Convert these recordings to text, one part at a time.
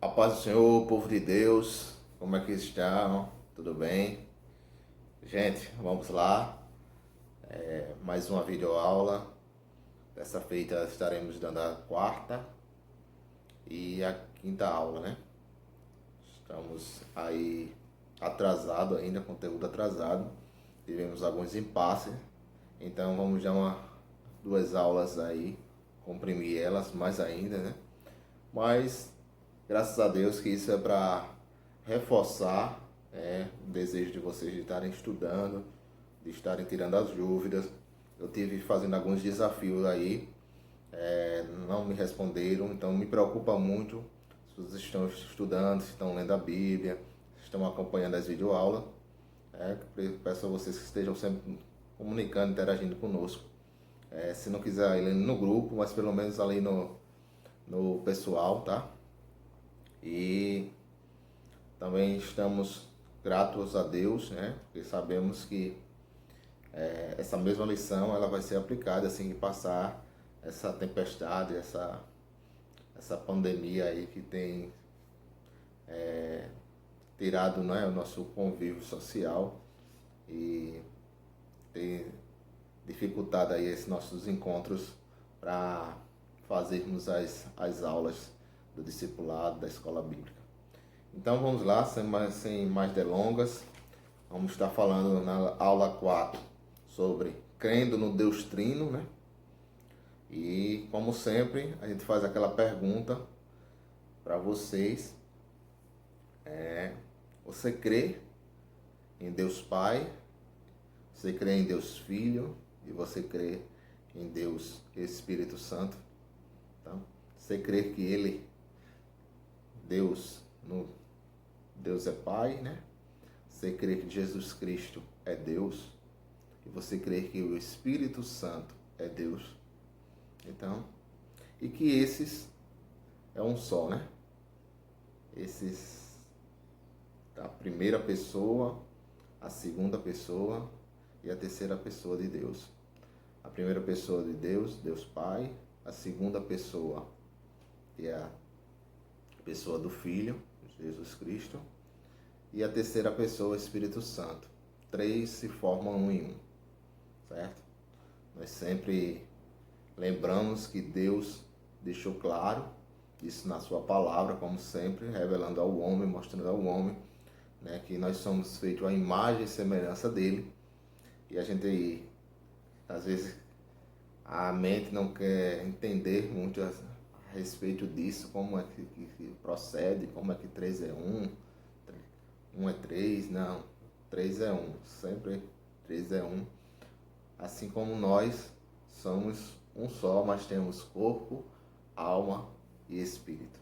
A paz do Senhor, povo de Deus, como é que estão? Tudo bem? Gente, vamos lá. Mais uma videoaula. Dessa feita estaremos dando a quarta e a quinta aula, né? Estamos aí atrasado ainda, conteúdo atrasado. Tivemos alguns impasses, então vamos dar duas aulas aí, comprimir elas mais ainda, né? Mas graças a Deus que isso é para reforçar o desejo de vocês de estarem estudando, de estarem tirando as dúvidas. Eu tive fazendo alguns desafios aí, não me responderam, então me preocupa muito se vocês estão estudando, se estão lendo a Bíblia, se estão acompanhando as videoaulas. Peço a vocês que estejam sempre comunicando, interagindo conosco. Se não quiser ir lendo no grupo, mas pelo menos ali no pessoal, tá? E também estamos gratos a Deus, né? Porque sabemos que essa mesma lição ela vai ser aplicada assim que passar essa tempestade, essa pandemia aí que tem tirado, né, o nosso convívio social e tem dificultado aí esses nossos encontros para fazermos as aulas do discipulado da escola bíblica. Então vamos lá, sem mais delongas, vamos estar falando na aula 4 sobre crendo no Deus Trino, né? E como sempre, a gente faz aquela pergunta para vocês. Você crê em Deus Pai? Você crê em Deus Filho? E você crê em Deus Espírito Santo? Então, você crê que Ele, Deus é Pai, né? Você crê que Jesus Cristo é Deus? E você crê que o Espírito Santo é Deus? Então, e que esses é um só, né? Esses, a primeira pessoa, a segunda pessoa e a terceira pessoa de Deus. A primeira pessoa de Deus, Deus Pai. A segunda pessoa, que é a pessoa do Filho, Jesus Cristo. E a terceira pessoa, o Espírito Santo. Três se formam um em um, certo? Nós sempre lembramos que Deus deixou claro isso na sua palavra, como sempre, revelando ao homem, mostrando ao homem, né, que nós somos feitos à imagem e semelhança dele. E a gente, às vezes, a mente não quer entender muito a respeito disso, como é que procede, como é que 3 é 1, 1 é 3, não, 3 é 1, sempre 3 é 1. Assim como nós somos um só, mas temos corpo, alma e espírito.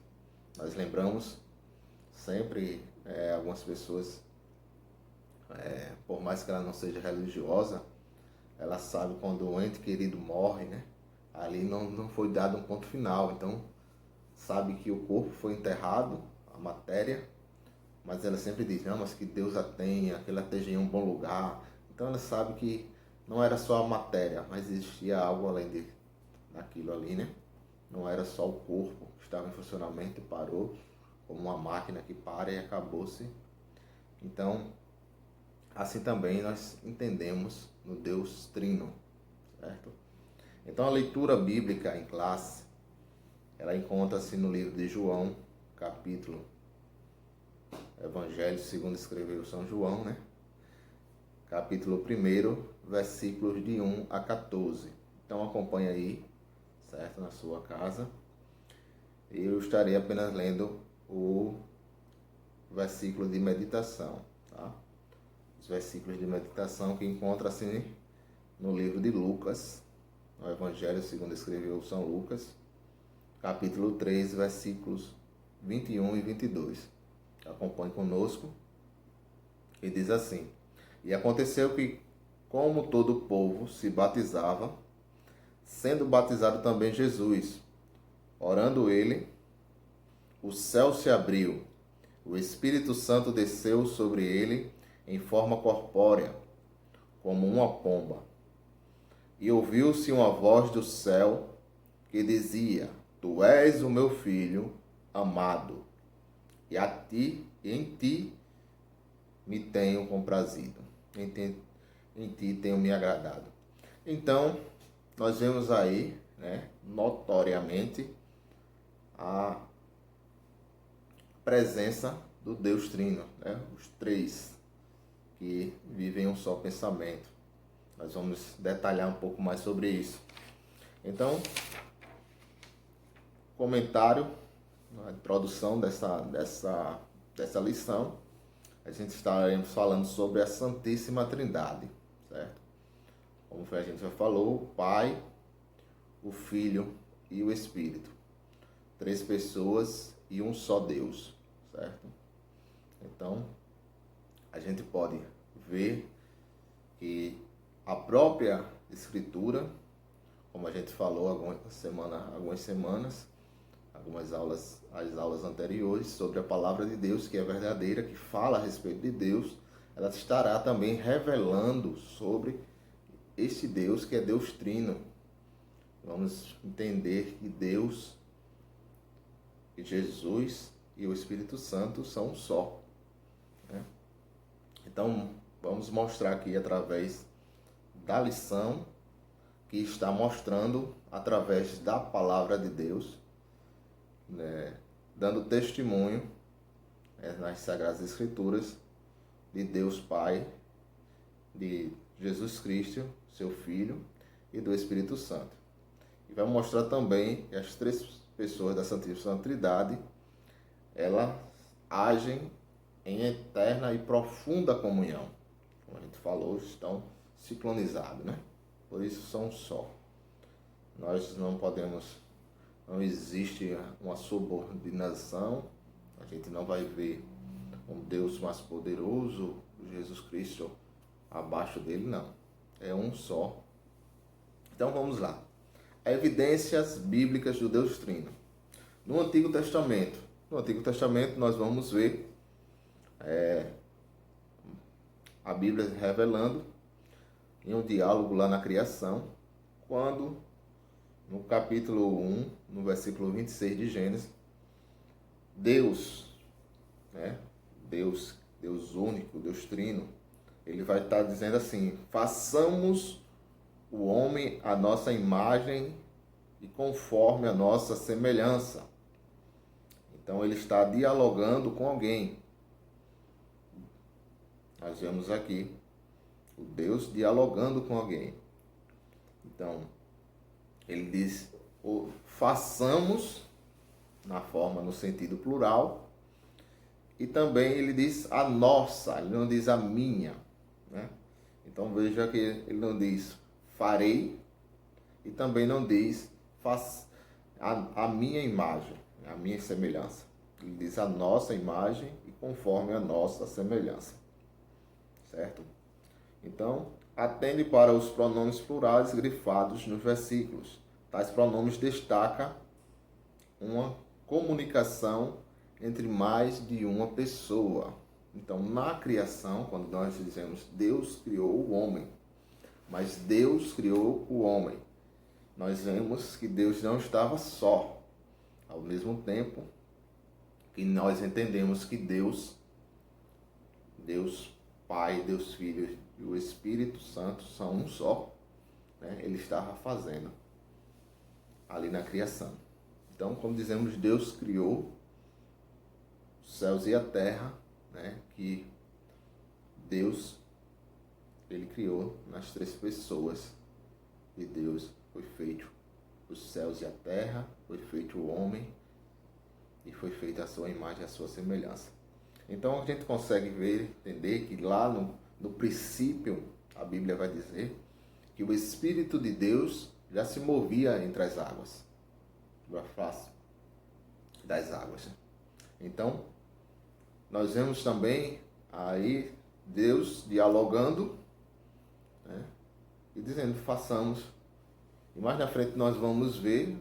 Nós lembramos sempre, algumas pessoas, por mais que ela não seja religiosa, ela sabe quando o ente querido morre, né? Ali não foi dado um ponto final, então sabe que o corpo foi enterrado, a matéria, mas ela sempre diz, não, mas que Deus a tenha, que ela esteja em um bom lugar. Então ela sabe que não era só a matéria, mas existia algo além daquilo ali, né? Não era só o corpo que estava em funcionamento e parou, como uma máquina que para e acabou-se. Então, assim também nós entendemos no Deus Trino, certo? Então a leitura bíblica em classe, ela encontra-se no livro de João, capítulo, Evangelho segundo escreveu São João, né? Capítulo 1, versículos de 1 a 14. Então acompanha aí, certo? Na sua casa. Eu estarei apenas lendo o versículo de meditação, tá? Os versículos de meditação que encontra-se no livro de Lucas, no Evangelho segundo escreveu São Lucas, capítulo 3, versículos 21 e 22. Acompanhe conosco. E diz assim: E aconteceu que, como todo o povo se batizava, sendo batizado também Jesus, orando ele, o céu se abriu, o Espírito Santo desceu sobre ele em forma corpórea, como uma pomba. E ouviu-se uma voz do céu que dizia: Tu és o meu filho amado, e em ti me tenho comprazido, em ti tenho me agradado. Então, nós vemos aí, né, notoriamente, a presença do Deus Trino, né, os três que vivem um só pensamento. Nós vamos detalhar um pouco mais sobre isso. Então, comentário, a introdução dessa lição, a gente estaremos falando sobre a Santíssima Trindade, certo? Como a gente já falou, o Pai, o Filho e o Espírito. Três pessoas e um só Deus, certo? Então, a gente pode ver que a própria Escritura, como a gente falou algumas semanas, as aulas anteriores, sobre a palavra de Deus, que é verdadeira, que fala a respeito de Deus, ela estará também revelando sobre este Deus, que é Deus Trino. Vamos entender que Deus, que Jesus e o Espírito Santo são um só, né? Então, vamos mostrar aqui através da lição, que está mostrando através da palavra de Deus, né, dando testemunho, nas Sagradas Escrituras, de Deus Pai, de Jesus Cristo, seu Filho, e do Espírito Santo. E vai mostrar também que as três pessoas da Santíssima Trindade, elas agem em eterna e profunda comunhão. Como a gente falou, estão sincronizados, né? Por isso são só. Nós não existe uma subordinação, a gente não vai ver um Deus mais poderoso, Jesus Cristo, abaixo dele, não. É um só. Então vamos lá. Evidências bíblicas do Deus Trino. No Antigo Testamento nós vamos ver a Bíblia revelando em um diálogo lá na criação, quando no capítulo 1, no versículo 26 de Gênesis, Deus, né? Deus único, Deus Trino, ele vai estar dizendo assim: façamos o homem à nossa imagem e conforme a nossa semelhança. Então ele está dialogando com alguém. Nós vemos aqui o Deus dialogando com alguém. Então, ele diz, façamos, no sentido plural, e também ele diz a nossa, ele não diz a minha, né? Então veja que ele não diz farei, e também não diz a minha imagem, a minha semelhança. Ele diz a nossa imagem e conforme a nossa semelhança, certo? Então, atende para os pronomes plurais grifados nos versículos. Tais pronomes destacam uma comunicação entre mais de uma pessoa. Então, na criação, quando nós dizemos Deus criou o homem, mas Deus criou o homem, nós vemos que Deus não estava só. Ao mesmo tempo que nós entendemos que Deus Pai, Deus Filho e o Espírito Santo são um só, né? Ele estava fazendo ali na criação. Então, como dizemos, Deus criou os céus e a terra, né? Que Deus, ele criou nas três pessoas de Deus. Foi feito os céus e a terra, foi feito o homem e foi feita a sua imagem e a sua semelhança. Então a gente consegue ver, entender que lá no princípio, a Bíblia vai dizer que o Espírito de Deus já se movia entre as águas, na face das águas. Então, nós vemos também aí Deus dialogando, né, e dizendo, façamos. E mais na frente nós vamos ver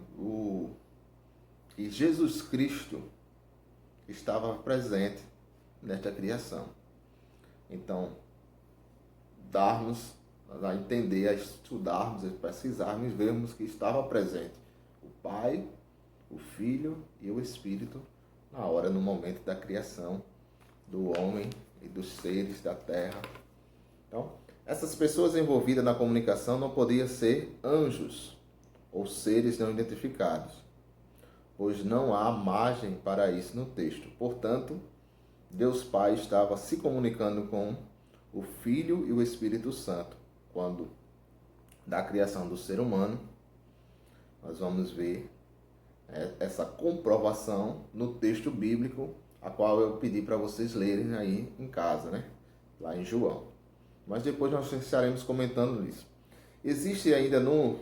que Jesus Cristo estava presente nesta criação. Então, darmos a entender, a estudarmos, a pesquisarmos, vemos que estava presente o Pai, o Filho e o Espírito no momento da criação do homem e dos seres da terra. Então, essas pessoas envolvidas na comunicação não podiam ser anjos ou seres não identificados, pois não há margem para isso no texto. Portanto, Deus Pai estava se comunicando com o Filho e o Espírito Santo. Quando da criação do ser humano, nós vamos ver essa comprovação no texto bíblico, a qual eu pedi para vocês lerem aí em casa, né? Lá em João. Mas depois nós estaremos comentando isso. Existe ainda no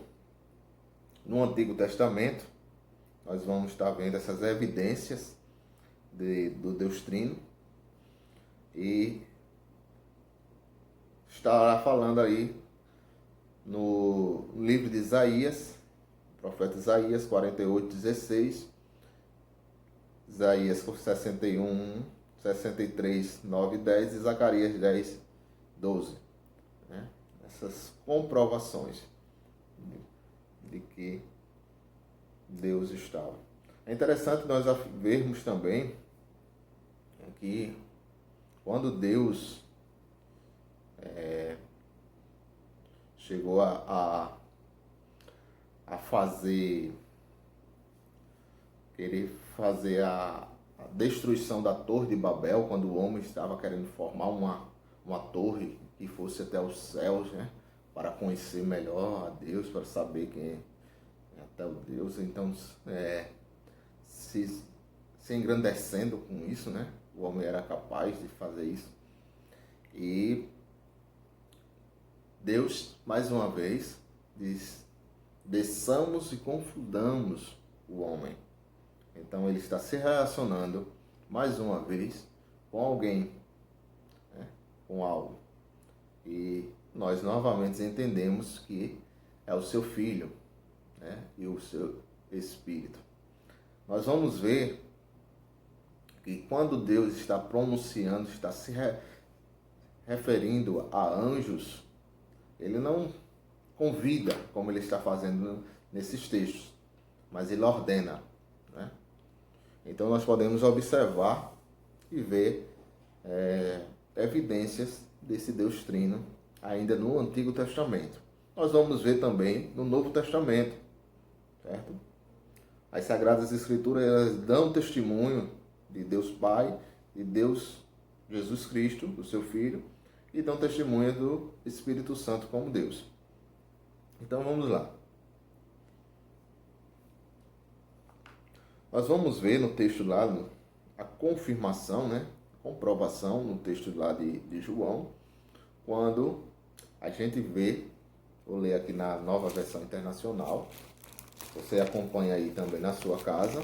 Antigo Testamento, nós vamos estar vendo essas evidências do Deus Trino, e estará falando aí no livro de Isaías, profeta Isaías 48:16, Isaías 61, 63, 9 e 10 e Zacarias 10:12. Né? Essas comprovações de que Deus estava. É interessante nós vermos também que quando Deus chegou a querer fazer a destruição da Torre de Babel, quando o homem estava querendo formar uma torre que fosse até os céus, né? Para conhecer melhor a Deus, para saber quem é até o Deus. Então, se engrandecendo com isso, né? O homem era capaz de fazer isso. E Deus, mais uma vez, diz: desçamos e confundamos o homem. Então ele está se relacionando, mais uma vez, com alguém, né? Com algo. E nós novamente entendemos que é o seu Filho, né? E o seu Espírito. Nós vamos ver que quando Deus está pronunciando, está se referindo a anjos, ele não convida, como ele está fazendo nesses textos, mas ele ordena, né? Então nós podemos observar e ver evidências desse Deus Trino ainda no Antigo Testamento. Nós vamos ver também no Novo Testamento, certo? As Sagradas Escrituras, elas dão testemunho de Deus Pai, de Deus Jesus Cristo, do seu Filho, e dão testemunho do Espírito Santo como Deus. Então vamos lá. Nós vamos ver no texto lá a confirmação, né? Comprovação no texto lá de João, quando a gente vê, vou ler aqui na Nova Versão Internacional, você acompanha aí também na sua casa,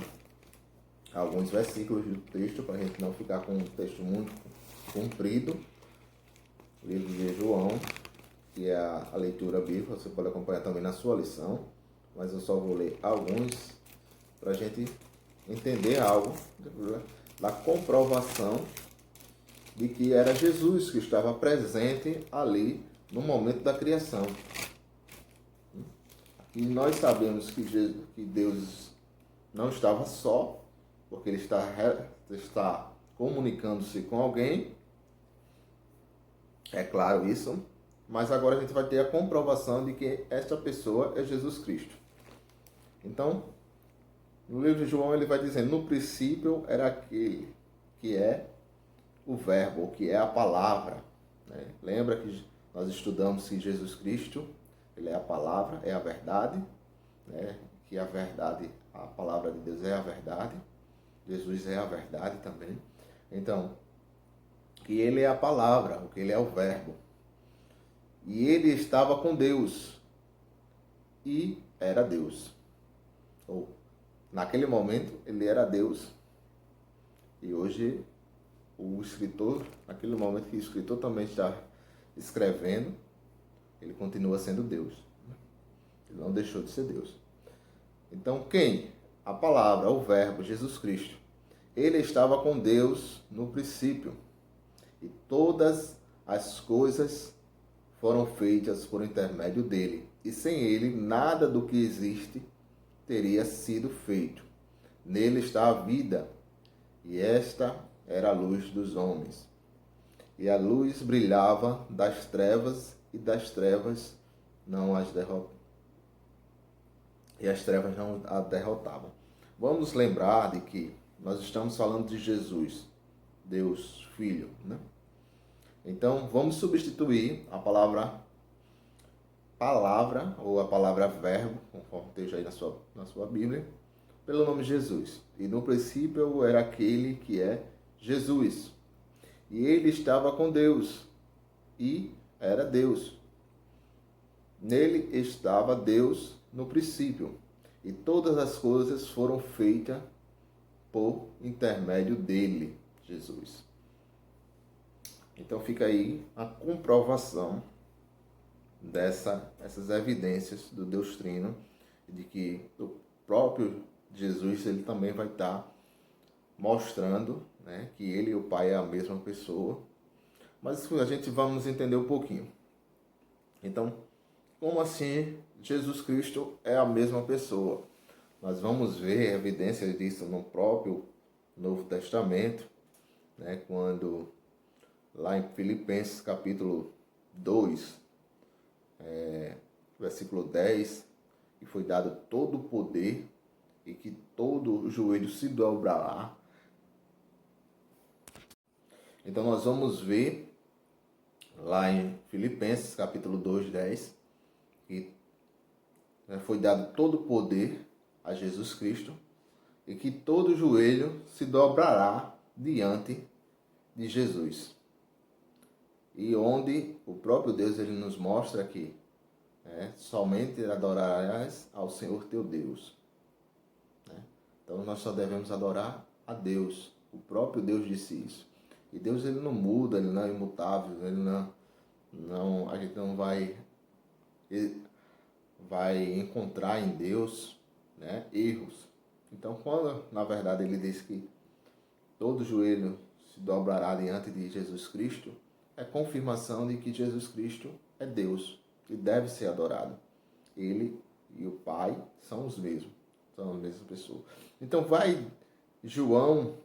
alguns versículos do texto, para a gente não ficar com um texto muito comprido. Livro de João, que é a leitura bíblica, você pode acompanhar também na sua lição, mas eu só vou ler alguns para a gente entender algo da comprovação de que era Jesus que estava presente ali no momento da criação. E nós sabemos que Deus não estava só, porque ele está comunicando-se com alguém, é claro isso, mas agora a gente vai ter a comprovação de que esta pessoa é Jesus Cristo. Então, no livro de João ele vai dizendo: no princípio era aquele que é o verbo, que é a palavra, né? Lembra que nós estudamos que Jesus Cristo, ele é a palavra, é a verdade, né? Que a verdade, a palavra de Deus é a verdade, Jesus é a verdade também. Então, que ele é a palavra, que ele é o verbo. E ele estava com Deus e era Deus. Ou, naquele momento, ele era Deus. E hoje, o escritor, naquele momento que o escritor também está escrevendo, ele continua sendo Deus. Ele não deixou de ser Deus. Então, quem? A palavra, o verbo, Jesus Cristo. Ele estava com Deus no princípio. E todas as coisas foram feitas por intermédio dele. E sem ele, nada do que existe teria sido feito. Nele está a vida, e esta era a luz dos homens. E a luz brilhava das trevas, e das trevas não as derrotavam. E as trevas não a derrotavam. Vamos lembrar de que nós estamos falando de Jesus, Deus Filho, né? Então, vamos substituir a palavra ou a palavra verbo, conforme esteja aí na sua Bíblia, pelo nome Jesus. E no princípio era aquele que é Jesus. E ele estava com Deus e era Deus. Nele estava Deus no princípio. E todas as coisas foram feitas por intermédio dele, Jesus. Então fica aí a comprovação dessas evidências do Deus Trino, de que o próprio Jesus ele também vai estar mostrando, né, que ele e o Pai é a mesma pessoa. Mas a gente vamos entender um pouquinho. Então, como assim Jesus Cristo é a mesma pessoa? Nós vamos ver evidências disso no próprio Novo Testamento, né, quando lá em Filipenses capítulo 2, versículo 10, que foi dado todo o poder e que todo o joelho se dobrará. Então nós vamos ver lá em Filipenses capítulo 2, 10, que foi dado todo o poder a Jesus Cristo e que todo joelho se dobrará diante de Jesus. E onde o próprio Deus ele nos mostra que somente adorarás ao Senhor teu Deus. Então nós só devemos adorar a Deus. O próprio Deus disse isso. E Deus ele não muda, ele não é imutável, a gente não vai encontrar em Deus, né, erros. Então quando na verdade ele diz que todo joelho se dobrará diante de Jesus Cristo, é confirmação de que Jesus Cristo é Deus e deve ser adorado. Ele e o Pai são os mesmos, são a mesma pessoa. Então João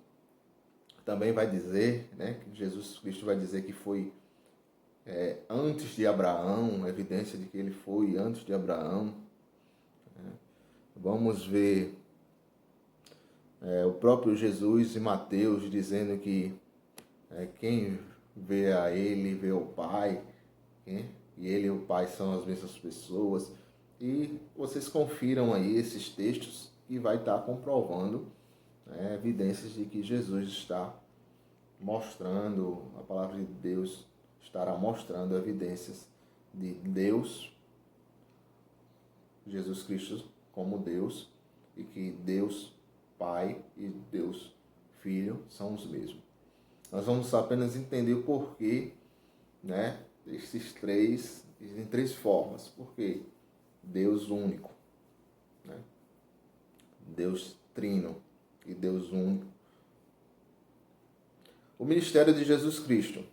também vai dizer, né, que Jesus Cristo vai dizer que foi antes de Abraão, evidência de que ele foi antes de Abraão. Vamos ver o próprio Jesus em Mateus dizendo que quem vê a ele, vê o Pai, e ele e o Pai são as mesmas pessoas. E vocês confiram aí esses textos e vai estar comprovando evidências de que Jesus está mostrando, a palavra de Deus estará mostrando evidências de Deus, Jesus Cristo como Deus, e que Deus Pai e Deus Filho são os mesmos. Nós vamos apenas entender o porquê, né, em três formas. Por quê? Deus único, né? Deus trino e Deus único. O ministério de Jesus Cristo.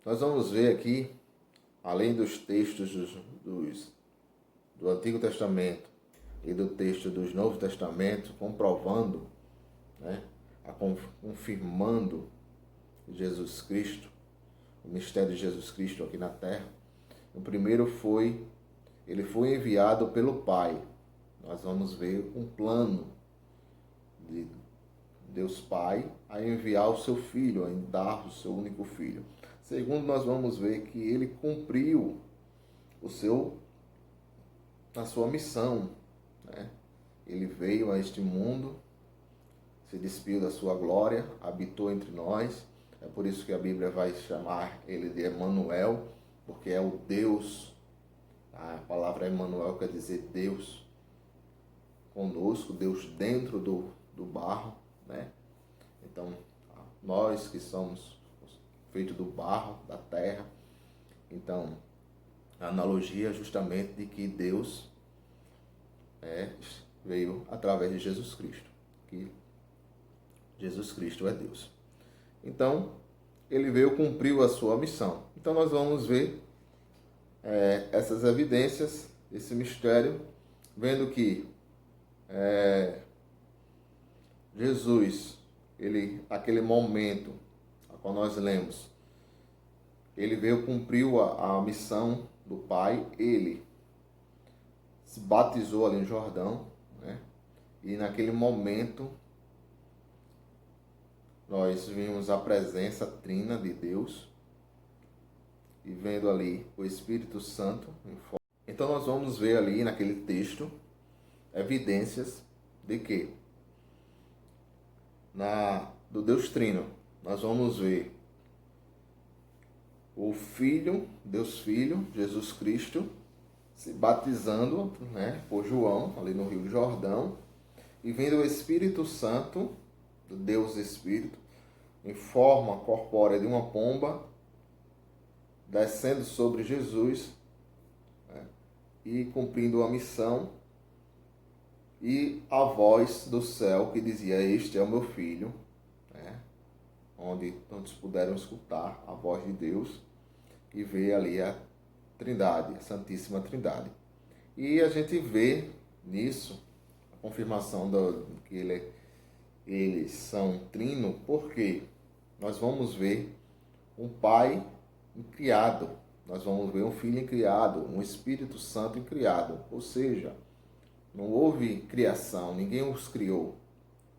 Nós vamos ver aqui, além dos textos do Antigo Testamento e do texto dos Novos Testamentos, comprovando, né, confirmando Jesus Cristo, o mistério de Jesus Cristo aqui na Terra. O primeiro ele foi enviado pelo Pai. Nós vamos ver um plano de Deus Pai a enviar o seu Filho, a dar o seu único Filho. Segundo, nós vamos ver que ele cumpriu a sua missão, né? Ele veio a este mundo, se despiu da sua glória, habitou entre nós. É por isso que a Bíblia vai chamar ele de Emanuel, porque é o Deus. A palavra Emanuel quer dizer Deus conosco, Deus dentro do barro, né? Então, nós que somos feitos do barro, da terra. Então, a analogia é justamente de que Deus veio através de Jesus Cristo, que Jesus Cristo é Deus. Então, ele veio cumprir a sua missão. Então, nós vamos ver essas evidências, esse mistério, vendo que Jesus, aquele momento a qual nós lemos, ele veio cumprir a missão do Pai, ele se batizou ali no Jordão, né? E naquele momento nós vimos a presença trina de Deus e vendo ali o Espírito Santo em forma. Então nós vamos ver ali naquele texto evidências de que do Deus Trino nós vamos ver o Filho, Deus Filho, Jesus Cristo, se batizando, né, por João, ali no Rio Jordão, e vendo o Espírito Santo, do Deus Espírito, em forma corpórea de uma pomba, descendo sobre Jesus, né, e cumprindo a missão, e a voz do céu que dizia: este é o meu Filho, né, onde todos puderam escutar a voz de Deus e ver ali a Trindade, a Santíssima Trindade. E a gente vê nisso a confirmação que eles são trino, porque nós vamos ver um Pai criado, nós vamos ver um Filho criado, um Espírito Santo criado, ou seja, não houve criação, ninguém os criou,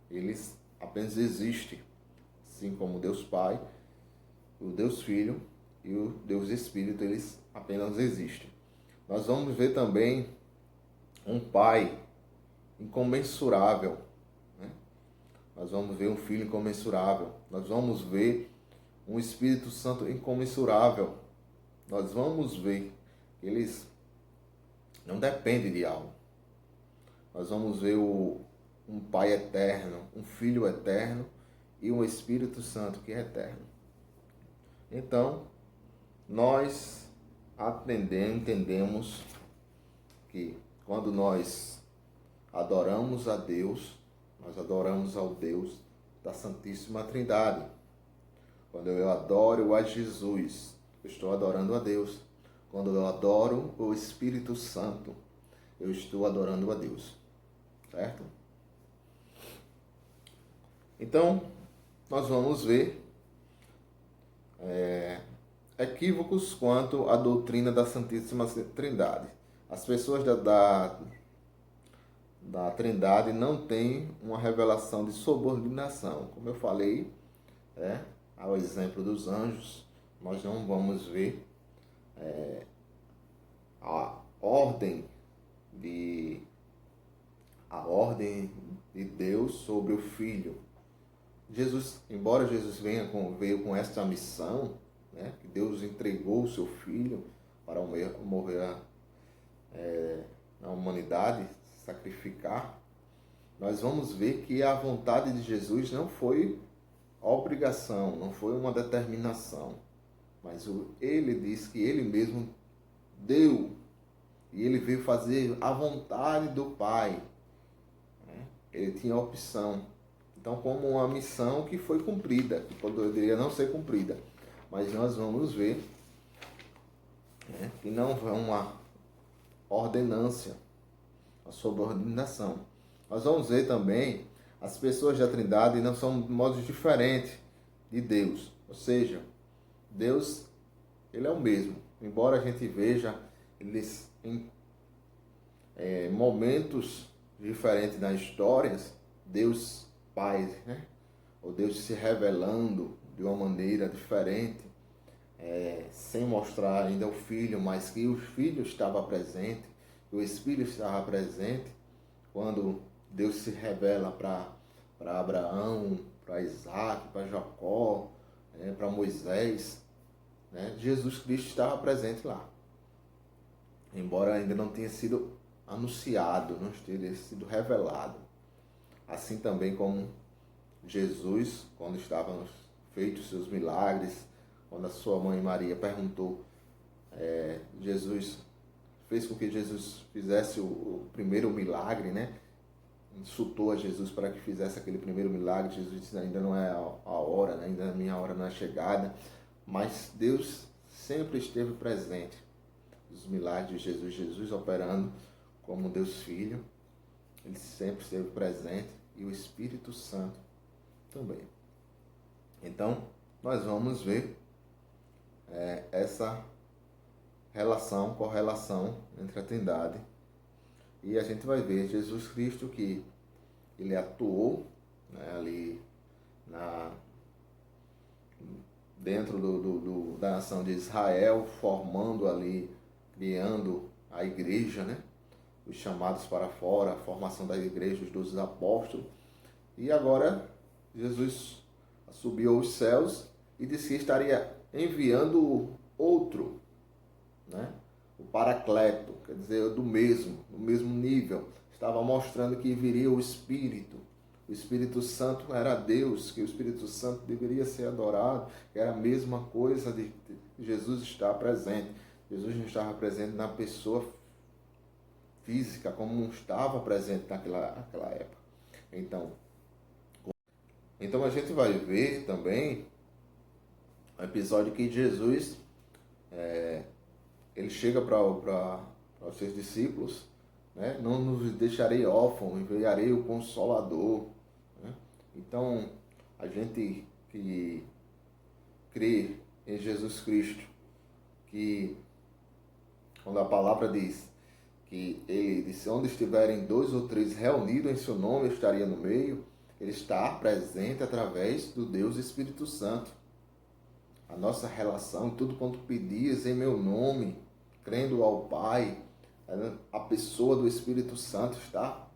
eles apenas existem, assim como Deus Pai, o Deus Filho e o Deus Espírito, eles apenas existem. Nós vamos ver também um Pai incomensurável, né? Nós vamos ver um Filho incomensurável, nós vamos ver um Espírito Santo incomensurável, nós vamos ver que eles não dependem de algo. Nós vamos ver um Pai eterno, um Filho eterno e um Espírito Santo que é eterno. Então, nós entendemos que quando nós adoramos a Deus, nós adoramos ao Deus da Santíssima Trindade. Quando eu adoro a Jesus, eu estou adorando a Deus. Quando eu adoro o Espírito Santo, eu estou adorando a Deus. Certo? Então, nós vamos ver equívocos quanto à doutrina da Santíssima Trindade. As pessoas da Trindade não têm uma revelação de subordinação. Como eu falei, ao exemplo dos anjos, nós não vamos ver a ordem de Deus sobre o Filho. Jesus, embora Jesus veio com esta missão, né, que Deus entregou o seu Filho para morrer na humanidade, sacrificar, nós vamos ver que a vontade de Jesus não foi obrigação, não foi uma determinação, mas ele diz que ele mesmo deu, e ele veio fazer a vontade do Pai. Ele tinha opção. Então, como uma missão que foi cumprida, que poderia não ser cumprida, mas nós vamos ver que não é uma ordenância, a subordinação. Nós vamos ver também as pessoas da Trindade não são de modos diferentes de Deus. Ou seja, Deus, ele é o mesmo. Embora a gente veja eles em momentos diferentes nas histórias, Deus Pai, né? Ou Deus se revelando de uma maneira diferente, sem mostrar ainda o Filho, mas que o Filho estava presente, o Espírito estava presente, quando Deus se revela para Abraão, para Isaac, para Jacó, para Moisés, né? Jesus Cristo estava presente lá. Embora ainda não tenha sido anunciado, não tenha sido revelado. Assim também como Jesus, quando estavam feitos seus milagres, quando a sua mãe Maria perguntou, Jesus fez com que Jesus fizesse o primeiro milagre, né? Insultou a Jesus para que fizesse aquele primeiro milagre. Jesus disse: ainda não é a hora, né? Ainda a minha hora não é chegada. Mas Deus sempre esteve presente. Os milagres de Jesus operando como Deus Filho, ele sempre esteve presente, e o Espírito Santo também. Então, nós vamos ver essa correlação entre a Trindade, e a gente vai ver Jesus Cristo que ele atuou, né, ali dentro da nação de Israel, formando ali, criando a igreja, né? Os chamados para fora, a formação da igreja, os 12 apóstolos. E agora Jesus subiu aos céus e disse que estaria enviando outro, né? O Paracleto, quer dizer, do mesmo nível. Estava mostrando que viria o Espírito. O Espírito Santo era Deus, que o Espírito Santo deveria ser adorado, que era a mesma coisa de Jesus estar presente. Jesus não estava presente na pessoa física, como não estava presente naquela época. Então a gente vai ver também um episódio que Jesus ele chega para os seus discípulos, né? Não nos deixarei órfãos, enviarei o Consolador. Né? Então, a gente que crê em Jesus Cristo, que quando a palavra diz que ele disse, onde estiverem 2 ou 3 reunidos em seu nome, eu estaria no meio, ele está presente através do Deus Espírito Santo. A nossa relação, tudo quanto pedias em meu nome, crendo ao Pai, a pessoa do Espírito Santo está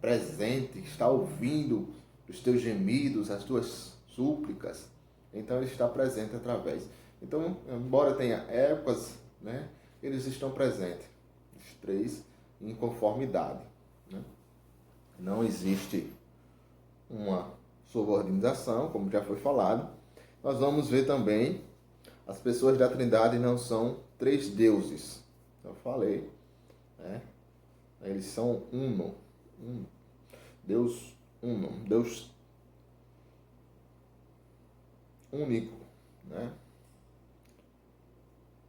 presente, está ouvindo os teus gemidos, as tuas súplicas. Então ele está presente através. Então, embora tenha épocas, né, eles estão presentes, os 3 em conformidade. Né? Não existe uma subordinação, como já foi falado. Nós vamos ver também, as pessoas da Trindade não são 3 deuses. Eu falei, né? Eles são uno. Deus uno, Deus único, né?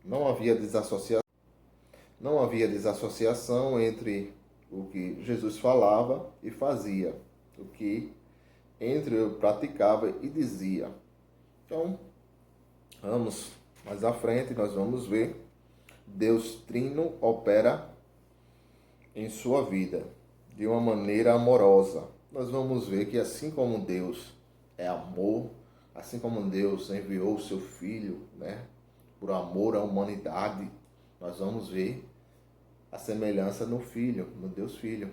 Não havia desassociação entre o que Jesus falava e fazia, o que entre eu praticava e dizia. Então, vamos mais à frente, nós vamos ver Deus Trino opera em sua vida de uma maneira amorosa. Nós vamos ver que assim como Deus é amor, assim como Deus enviou o seu Filho, né, por amor à humanidade, nós vamos ver a semelhança no Filho, no Deus Filho.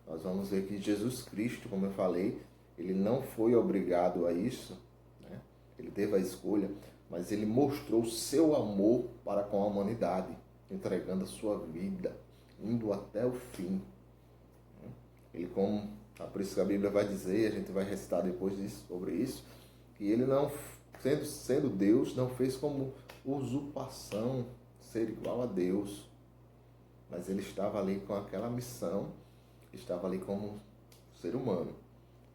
Nós vamos ver que Jesus Cristo, como eu falei, ele não foi obrigado a isso, né? Ele teve a escolha, mas ele mostrou o seu amor para com a humanidade, entregando a sua vida, indo até o fim. Ele, como, por isso que a Bíblia vai dizer, a gente vai recitar depois disso, sobre isso, que ele não, sendo Deus, não fez como usurpação ser igual a Deus, mas ele estava ali com aquela missão, estava ali como ser humano.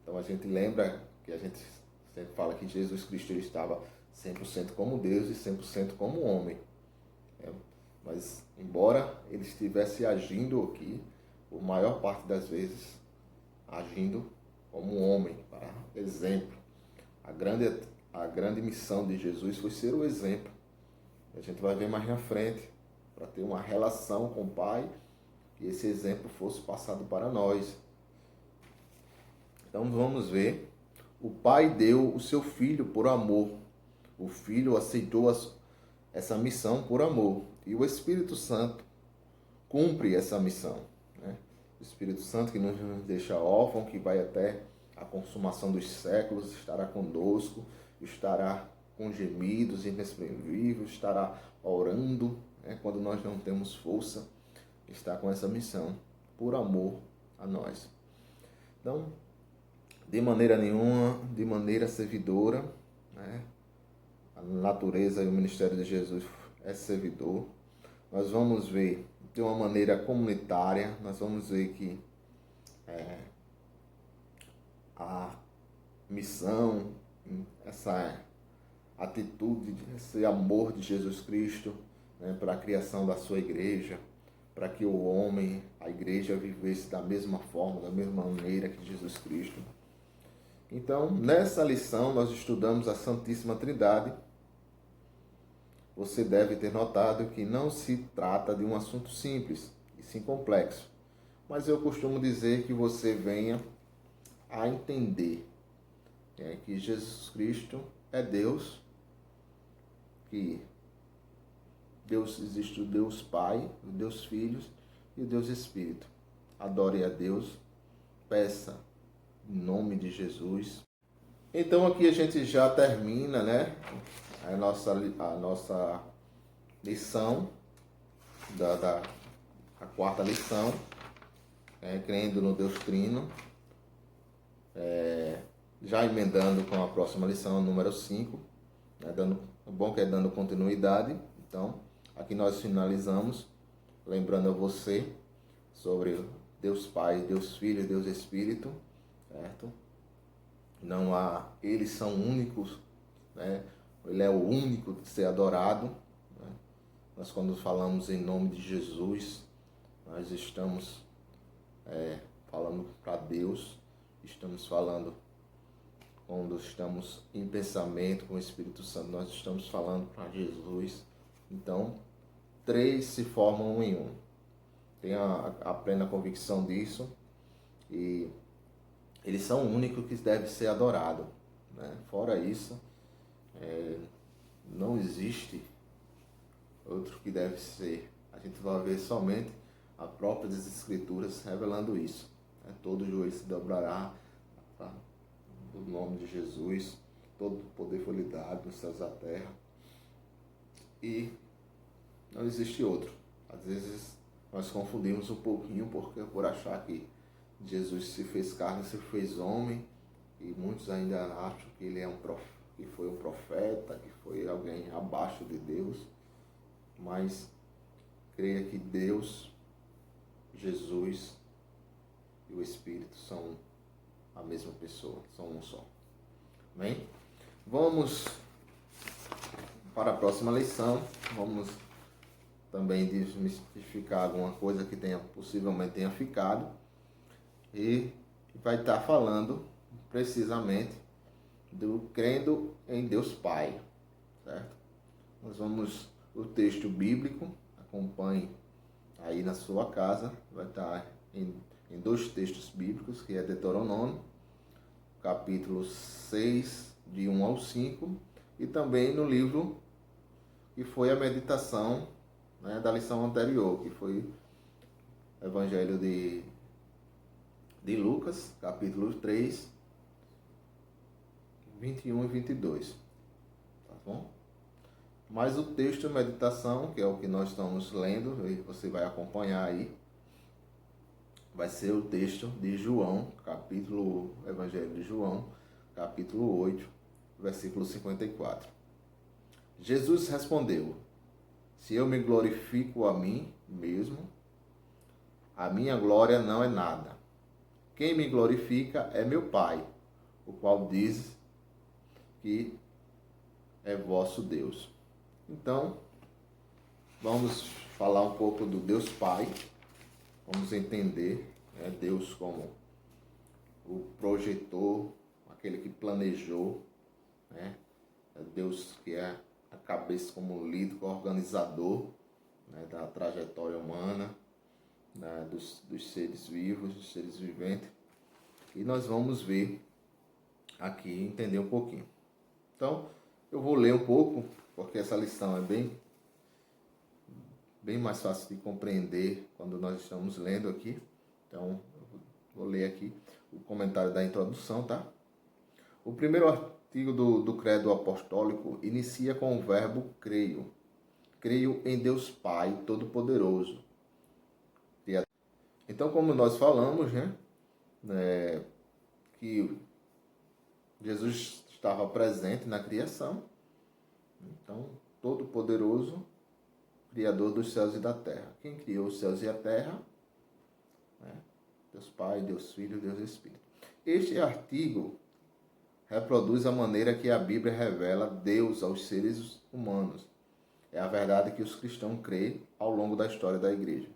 Então a gente lembra que a gente sempre fala que Jesus Cristo ele estava 100% como Deus e 100% como homem. Mas, embora ele estivesse agindo aqui, a maior parte das vezes, agindo como homem, para exemplo. A grande missão de Jesus foi ser o exemplo. A gente vai ver mais na frente, para ter uma relação com o Pai, que esse exemplo fosse passado para nós. Então vamos ver, o Pai deu o seu Filho por amor. O Filho aceitou essa missão por amor. E o Espírito Santo cumpre essa missão. Né? O Espírito Santo que nos deixa órfão, que vai até a consumação dos séculos, estará conosco, estará com gemidos inexprimíveis, estará orando, né? Quando nós não temos força, está com essa missão, por amor a nós. Então, de maneira nenhuma, de maneira servidora, né? A natureza e o ministério de Jesus é servidor. Nós vamos ver de uma maneira comunitária, nós vamos ver que a missão, essa atitude, esse amor de Jesus Cristo, né, para a criação da sua igreja, para que o homem, a igreja, vivesse da mesma forma, da mesma maneira que Jesus Cristo. Então, nessa lição, nós estudamos a Santíssima Trindade. Você deve ter notado que não se trata de um assunto simples, e sim complexo. Mas eu costumo dizer que você venha a entender que Jesus Cristo é Deus, que Deus existe o Deus Pai, o Deus Filho e o Deus Espírito. Adore a Deus, peça em nome de Jesus. Então aqui a gente já termina, a nossa lição, a quarta lição, crendo no Deus Trino, já emendando com a próxima lição, número 5, bom que é dando continuidade. Então, aqui nós finalizamos, lembrando a você sobre Deus Pai, Deus Filho, Deus Espírito, certo? Não há, eles são únicos, Ele é o único de ser adorado. Nós, quando falamos em nome de Jesus, nós estamos falando para Deus, estamos falando, quando estamos em pensamento com o Espírito Santo, nós estamos falando para Jesus. Então, 3 se formam em um. Tenha a plena convicção disso. E eles são únicos que devem ser adorados. Fora isso, não existe outro que deve ser. A gente vai ver somente a própria das Escrituras revelando isso. Todo joelho se dobrará no nome de Jesus. Todo poder foi lhe dado nos céus e na terra. E não existe outro. Às vezes nós confundimos um pouquinho por achar que Jesus se fez carne, se fez homem, e muitos ainda acham que ele que foi um profeta, que foi alguém abaixo de Deus. Mas creia que Deus, Jesus e o Espírito são a mesma pessoa, são um só. Amém? Vamos para a próxima lição. Vamos também desmistificar alguma coisa que possivelmente tenha ficado. E vai estar falando precisamente do crendo em Deus Pai, certo? Nós vamos, o texto bíblico, acompanhe aí na sua casa, vai estar em 2 textos bíblicos, que é Deuteronômio, capítulo 6, de 1 ao 5, e também no livro que foi a meditação da lição anterior, que foi o Evangelho de Lucas, capítulo 3, 21 e 22. Tá bom? Mas o texto de meditação, que é o que nós estamos lendo, e você vai acompanhar aí, vai ser o texto de João, Evangelho de João, capítulo 8, versículo 54. Jesus respondeu: se eu me glorifico a mim mesmo, a minha glória não é nada. Quem me glorifica é meu Pai, o qual diz que é vosso Deus. Então, vamos falar um pouco do Deus Pai. Vamos entender Deus como o projetor, aquele que planejou, Deus que é a cabeça como líder, organizador da trajetória humana, dos seres vivos, dos seres viventes. E nós vamos ver aqui, entender um pouquinho. Então, eu vou ler um pouco, porque essa lição é bem mais fácil de compreender quando nós estamos lendo aqui. Então, eu vou ler aqui o comentário da introdução, tá? O primeiro artigo do Credo Apostólico inicia com o verbo creio. Creio em Deus Pai Todo-Poderoso. Então, como nós falamos, que Jesus estava presente na criação. Então, Todo-Poderoso, Criador dos céus e da terra. Quem criou os céus e a terra? Deus Pai, Deus Filho, Deus Espírito. Este artigo reproduz a maneira que a Bíblia revela Deus aos seres humanos. É a verdade que os cristãos creem ao longo da história da igreja.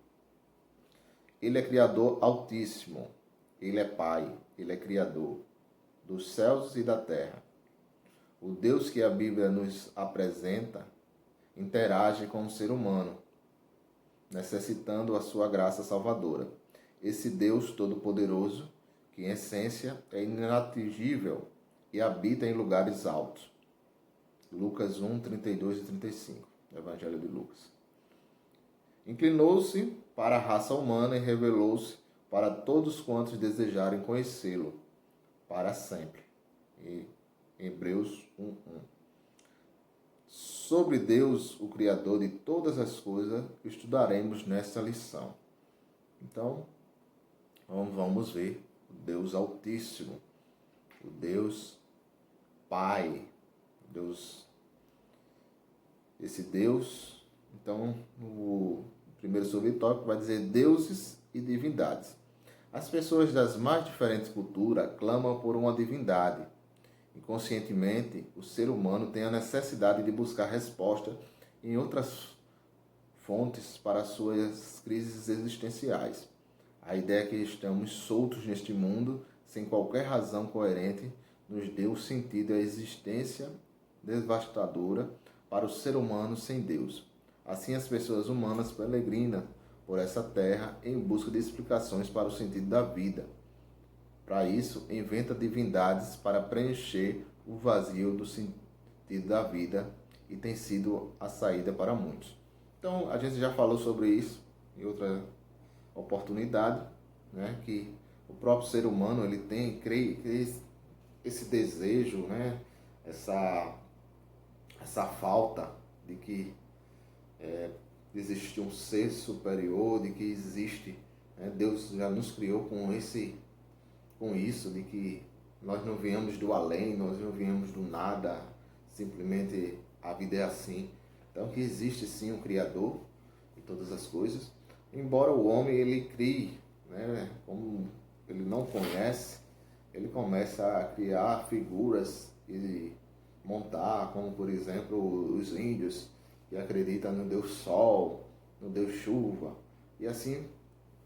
Ele é Criador Altíssimo, Ele é Pai, Ele é Criador dos céus e da terra. O Deus que a Bíblia nos apresenta interage com o ser humano, necessitando a sua graça salvadora. Esse Deus Todo-Poderoso, que em essência é inatingível e habita em lugares altos. Lucas 1, 32 e 35, Evangelho de Lucas. Inclinou-se para a raça humana e revelou-se para todos quantos desejarem conhecê-lo para sempre. E Hebreus 1:1. Sobre Deus, o Criador de todas as coisas, estudaremos nesta lição. Então, vamos ver o Deus Altíssimo, o Deus Pai, esse Deus. Então, o primeiro subtópico vai dizer deuses e divindades. As pessoas das mais diferentes culturas clamam por uma divindade. Inconscientemente, o ser humano tem a necessidade de buscar resposta em outras fontes para suas crises existenciais. A ideia que estamos soltos neste mundo, sem qualquer razão coerente, nos deu sentido à existência devastadora para o ser humano sem Deus. Assim, as pessoas humanas peregrinam por essa terra em busca de explicações para o sentido da vida. Para isso, inventa divindades para preencher o vazio do sentido da vida e tem sido a saída para muitos. Então, a gente já falou sobre isso em outra oportunidade, né? Que o próprio ser humano ele tem esse desejo, né? Essa falta de que existe um ser superior, de que existe, né? Deus já nos criou com isso, de que nós não viemos do além, nós não viemos do nada, simplesmente a vida é assim. Então que existe sim um Criador de todas as coisas, embora o homem ele crie, né? Como ele não conhece, ele começa a criar figuras e montar, como por exemplo os índios que acreditam no Deus Sol, no Deus Chuva, e assim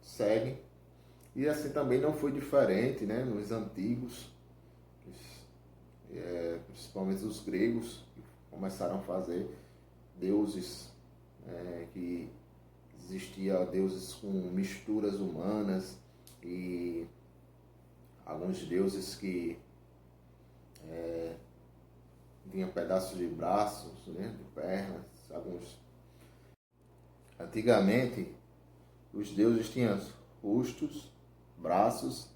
segue. E assim também não foi diferente, né? Nos antigos, principalmente os gregos, que começaram a fazer deuses, que existia deuses com misturas humanas e alguns deuses que tinham pedaços de braços, né? De pernas, alguns. Antigamente, os deuses tinham rostos, braços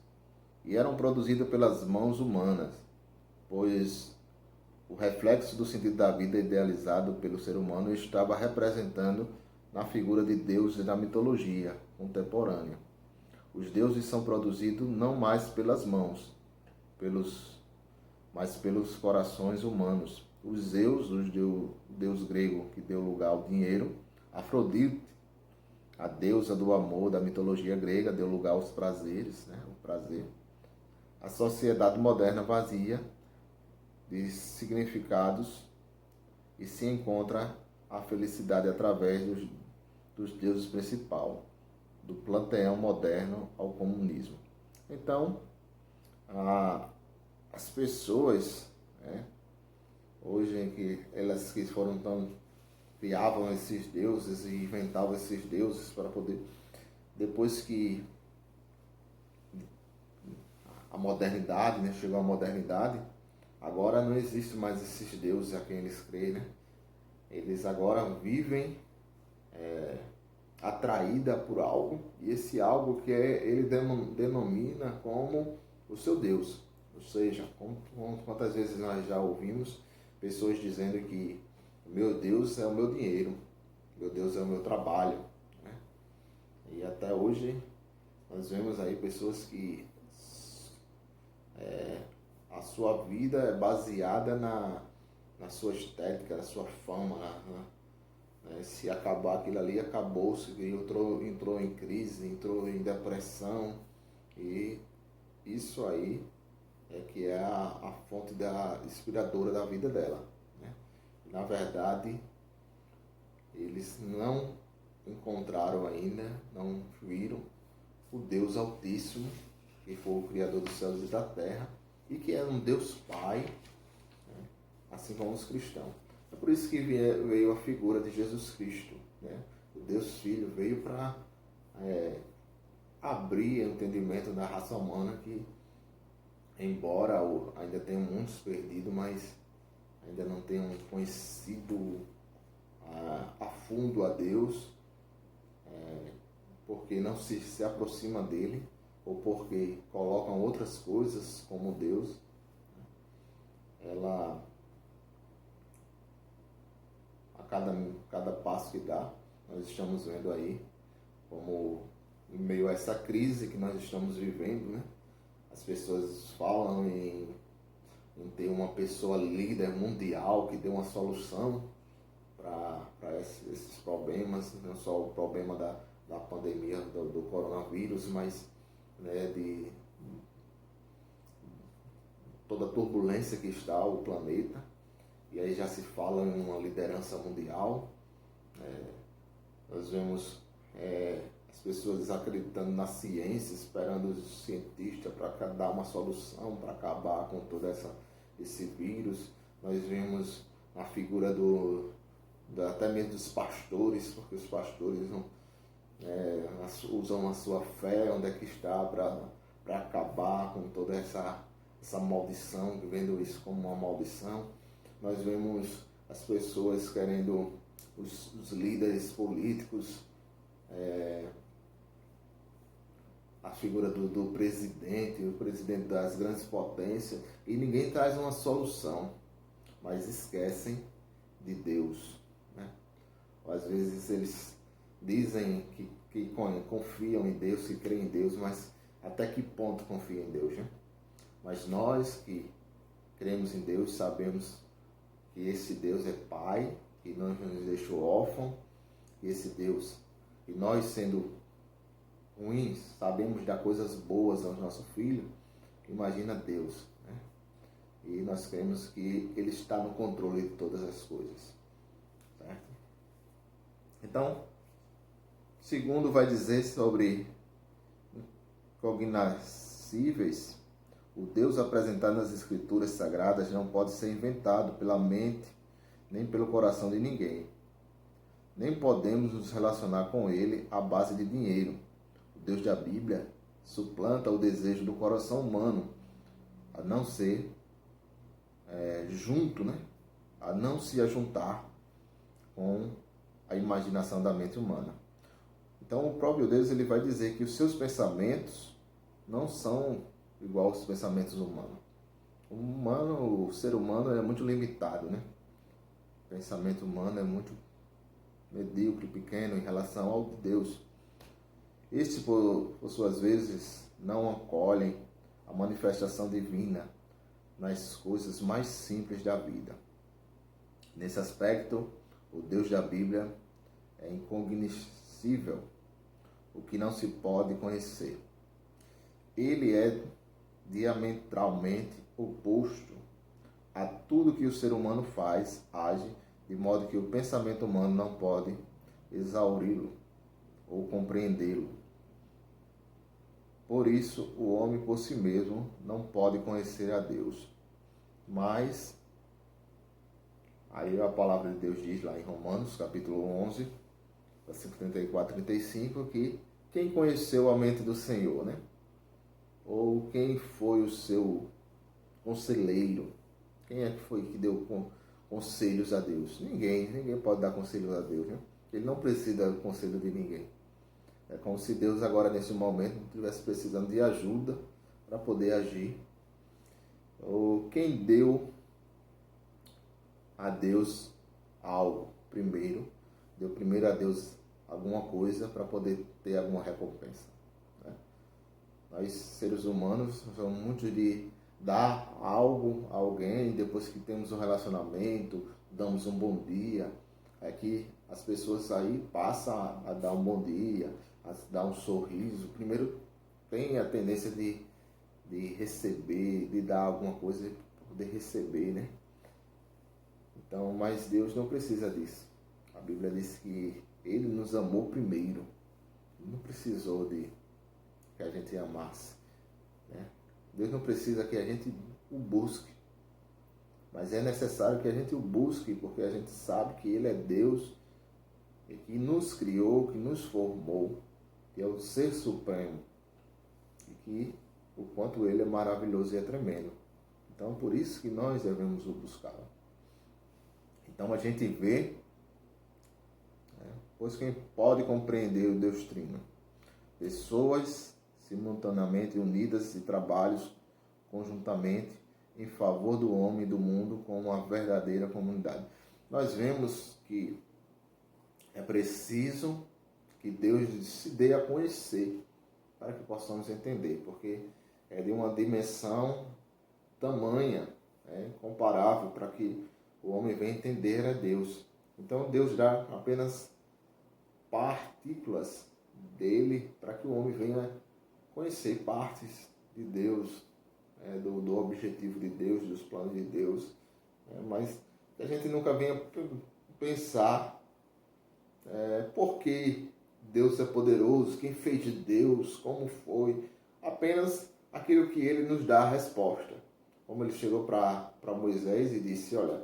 e eram produzidos pelas mãos humanas, pois o reflexo do sentido da vida idealizado pelo ser humano estava representando na figura de deuses da mitologia contemporânea. Os deuses são produzidos não mais pelas mãos, mas pelos corações humanos. Os Zeus, o deus grego que deu lugar ao dinheiro, Afrodite, a deusa do amor da mitologia grega, deu lugar aos prazeres, né? O prazer. A sociedade moderna vazia de significados e se encontra a felicidade através dos deuses principais, do panteão moderno ao comunismo. Então, as pessoas, né, hoje que elas que foram tão criavam esses deuses e inventavam esses deuses para poder, depois que a modernidade, né, chegou a modernidade, agora não existe mais esses deuses a quem eles creem, né? Eles agora vivem atraída por algo, e esse algo que ele denomina como o seu Deus. Ou seja, quantas vezes nós já ouvimos pessoas dizendo que meu Deus é o meu dinheiro, meu Deus é o meu trabalho, né? E até hoje nós vemos aí pessoas que a sua vida é baseada na sua estética, na sua fama, se acabar aquilo ali, acabou-se, entrou em crise, entrou em depressão, e isso aí é que é a fonte inspiradora da vida dela, né? Na verdade, eles não encontraram ainda, não viram o Deus Altíssimo, que foi o Criador dos céus e da terra, e que é um Deus Pai, né? Assim como os cristãos. É por isso que veio a figura de Jesus Cristo, né? O Deus Filho veio para abrir o entendimento da raça humana que, embora ainda tenham muitos perdidos, mas ainda não tenham conhecido a fundo a Deus, porque não se aproxima dele, ou porque colocam outras coisas como Deus. Ela, a cada passo que dá, nós estamos vendo aí como, em meio a essa crise que nós estamos vivendo, né? As pessoas falam em ter uma pessoa líder mundial que dê uma solução para esses problemas, não só o problema da pandemia do coronavírus, mas, né, de toda a turbulência que está o planeta. E aí já se fala em uma liderança mundial. Nós vemos as pessoas desacreditando na ciência, esperando os cientistas para dar uma solução, para acabar com todo esse vírus. Nós vemos a figura até mesmo dos pastores, porque os pastores usam a sua fé, onde é que está, para acabar com toda essa maldição, vendo isso como uma maldição. Nós vemos as pessoas querendo, os líderes políticos, a figura do presidente, o presidente das grandes potências, e ninguém traz uma solução, mas esquecem de Deus, né? Às vezes eles dizem que confiam em Deus, que creem em Deus, mas até que ponto confiam em Deus, né? Mas nós que cremos em Deus sabemos que esse Deus é Pai, que não nos deixou órfãos, que esse Deus, e nós sendo ruins, sabemos dar coisas boas aos nossos filhos, imagina Deus, né? E nós cremos que Ele está no controle de todas as coisas, certo? Então, segundo vai dizer sobre cognoscíveis, o Deus apresentado nas Escrituras Sagradas não pode ser inventado pela mente nem pelo coração de ninguém. Nem podemos nos relacionar com Ele à base de dinheiro. O Deus da Bíblia suplanta o desejo do coração humano a não ser junto, né? A não se ajuntar com a imaginação da mente humana. Então o próprio Deus ele vai dizer que os seus pensamentos não são igual aos pensamentos humanos. O ser humano é muito limitado, né? O pensamento humano é muito medíocre, pequeno em relação ao de Deus. Estes, por suas vezes, não acolhem a manifestação divina nas coisas mais simples da vida. Nesse aspecto, o Deus da Bíblia é incognoscível, o que não se pode conhecer. Ele é diametralmente oposto a tudo que o ser humano faz, age, de modo que o pensamento humano não pode exauri-lo ou compreendê-lo. Por isso, o homem por si mesmo não pode conhecer a Deus. Mas, aí a palavra de Deus diz lá em Romanos, capítulo 11, versículo 34 e 35, que quem conheceu a mente do Senhor, né? Ou quem foi o seu conselheiro? Quem é que foi que deu conselhos a Deus? Ninguém pode dar conselhos a Deus, né? Ele não precisa do conselho de ninguém. É como se Deus agora, nesse momento, não estivesse precisando de ajuda para poder agir. Ou quem deu a Deus algo primeiro, deu primeiro a Deus alguma coisa para poder ter alguma recompensa, né? Nós, seres humanos, somos muito de dar algo a alguém, depois que temos um relacionamento, damos um bom dia. É que as pessoas aí passam a dar um bom dia, a dar um sorriso. Primeiro tem a tendência de receber, de dar alguma coisa para poder receber, né? Então, mas Deus não precisa disso. A Bíblia diz que Ele nos amou primeiro. Não precisou de que a gente amasse, né? Deus não precisa que a gente o busque, mas é necessário que a gente o busque, porque a gente sabe que Ele é Deus e que nos criou, que nos formou, que é o Ser Supremo, e que o quanto Ele é maravilhoso e é tremendo. Então, por isso que nós devemos o buscar. Então, a gente vê, né, pois quem pode compreender o Deus Trino? Pessoas simultaneamente unidas e trabalhos conjuntamente em favor do homem e do mundo como uma verdadeira comunidade. Nós vemos que é preciso que Deus se dê a conhecer para que possamos entender, porque é de uma dimensão tamanha, comparável, para que o homem venha entender a Deus. Então Deus dá apenas partículas dele para que o homem venha conhecer partes de Deus, do objetivo de Deus, dos planos de Deus, mas que a gente nunca venha pensar por que Deus é poderoso, quem fez de Deus, como foi, apenas aquilo que ele nos dá a resposta. Como ele chegou para Moisés e disse, olha,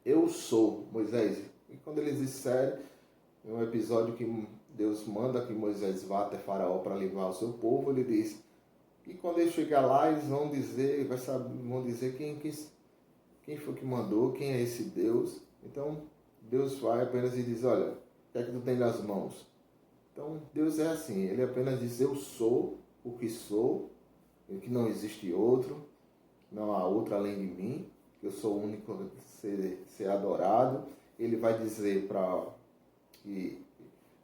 eu sou Moisés. E quando eles disseram, em um episódio que Deus manda que Moisés vá até Faraó para livrar o seu povo, ele diz, e quando ele chegar lá, eles vão dizer, vão dizer quem foi que mandou, quem é esse Deus. Então, Deus vai apenas e diz, olha, o que é que tu tem nas mãos? Então, Deus é assim, ele apenas diz, eu sou o que sou, e que não existe outro, não há outro além de mim, que eu sou o único a ser adorado. Ele vai dizer que